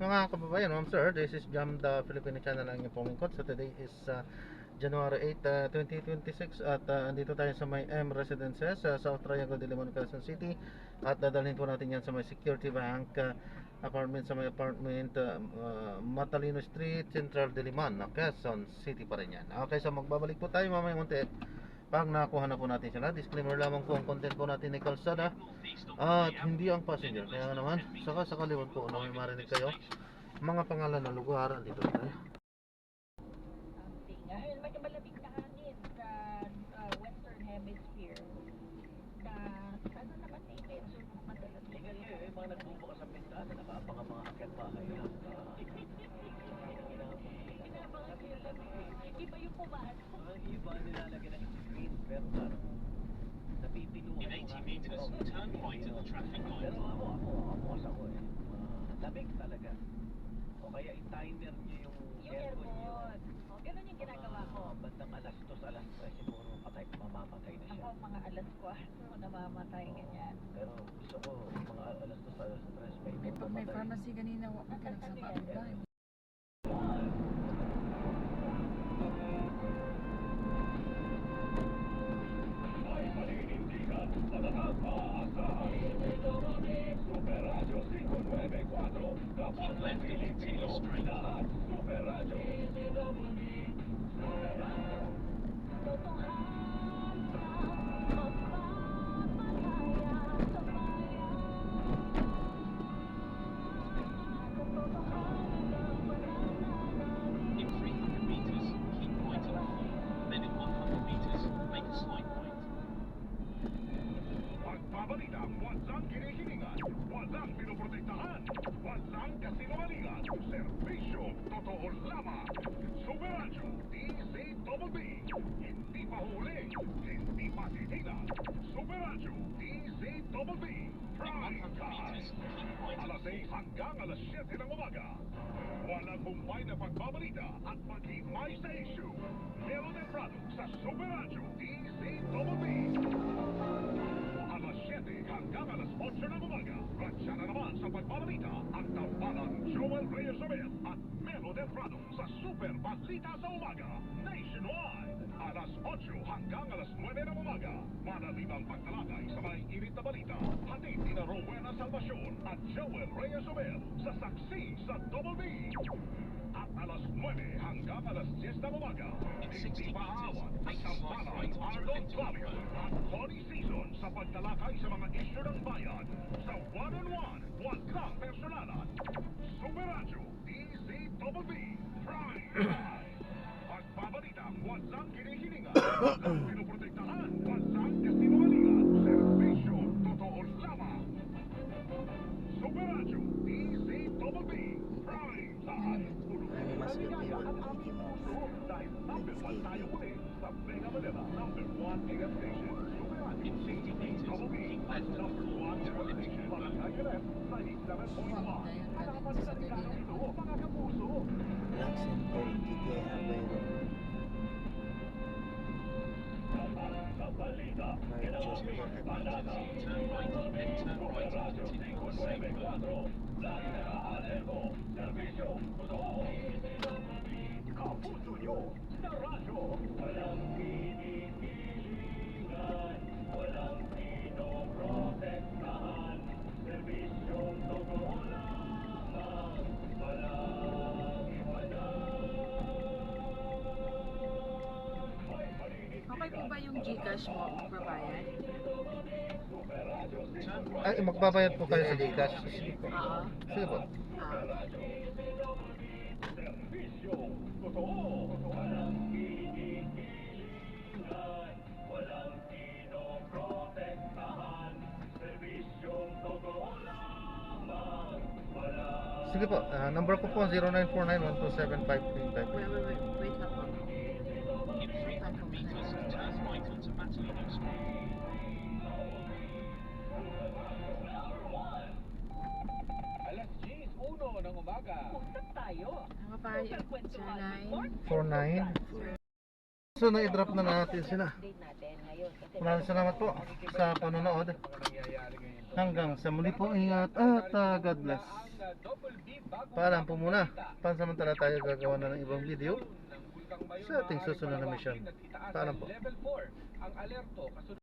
mga kababayan, ma'am sir, this is Jam the Filipino channel ang inyong pumingkot. So today is January 8, 2026 at andito tayo sa may M Residences sa South Triangle de Limon, Quezon City. At dadalhin po natin yan sa may Security Bank apartment, sa may apartment Matalino Street, Central de Limon, Quezon City pa rin yan. Okay, so magbabalik po tayo mamaya munti pag nakuha na po natin sila. Disclaimer lamang po, ang content po natin ay kalsada at hindi ang passenger. Kaya naman, saka sa kaliwat po na may marinig kayo mga pangalan ng lugar, dito tayo. Ngayon, may malamig na hangin sa Western Hemisphere. Ano naman eh, medyo madalas. Tingnan nyo yung mga nagbubukas ang bintana, nakapanga mga akyat bahay lang. Inabangan sila lang. Iba yung pumasok. Ang iba nilalagyan ng screen, pero parang napipinuhan. In 80 meters, turn right at the traffic light. Pero ako eh. Lamig talaga. O kaya i-timer nyo yung aircon nyo. O, ganun yung ginagawa ko. Bandang alas 2, alas 3, siguro mamamatay na siya. Ako, mga alas 4, namamatay ganyan. Pero gusto ko, mga alas 2, alas 3, may May pharmacy kanina, wak ka lang sa bahay. Keep left and continue straight. In 300 meters, keep right on 4. Then in 100 meters, make a slight right. Pagbabalita, walang kinikilingan, walang pinoprotektahan, walang kasinungalingan, serbisyo, totoo lamang. Superadyo, DZBB, hindi pa huli, hindi pa titilan. Superadyo, DZBB, prime time. Alas 6 hanggang alas 7 ng umaga. Walang humpay na pagbabalita at pag-himay sa issue. Meron din product sa Superadyo, DZBB. Alas 7 hanggang alas 8 ng umaga. Ransya na naman sa pagbabalita ang tampalang Joel Reyes at Melody Prado sa Super Balita sa Umaga nationwide. Alas 8 hanggang alas 9 ng umaga. Malalimang pagtalakay sa may init na balita. Hatid ni na Rowena Salvacion at Joel Reyes sa Saksi sa Double B. At alas 9 hanggang alas 10 ng umaga. Hindi paawat ang tampalang Arnold Flavio at Tony Season sa pagtalakay sa mga isyu ng bayan. Sa one-on-one, wag kang personalan. Superadyo, DZBB, Prime Time. Pagbabalita, walang kinihilingan, walang pinoprotektahan, walang kasinungalingan, serbisyo, totoo lamang. Superadyo, DZBB, Prime Time. Maligaya ang aming puso dahil number 1 tayo ulit sa Mega Manila, number 1 AM station. In 50 meters, keep left and Number 1 AM station, Barangay Rep, 97.1. Hanapan sa regalo ito, mga kapuso. Sa balita, turn right, then turn right and continue on the same road. kapuso nyo na radyo. Walang pinipilingan, walang pinoprotektahan, serbisyong totoo lamang, walang iwanan. Okay po ba yung Gcash mo, magbabayad? Ay, magbabayad po kayo sa Gcash. Oo. Sige po. Serbisyong totoo, walang pinipilingan, walang pinoprotektahan, serbisyong totoo lamang, walang... Sige po, number ko po 0949-127-535. Wait lang po. In 300 meters, turn right onto Matalino Street. Alas 10:01 ng umaga. Usap tayo. Ang papayag, Sir Nine. 49. So, na-drop na natin sila. Update natin ngayon. Kasi Maraming salamat po sa panonood. Mga nangyayari ngayon. Hanggang sa muli po, ingat at God bless. Double B bagong Paalam po muna. balita. Pansamantala tayo gagawa na ng ibang video Ng Bulkang Mayon sa ating maaaring susunod na palawakin mission. at itaas Paalam ang po. level 4 ang alerto kasunod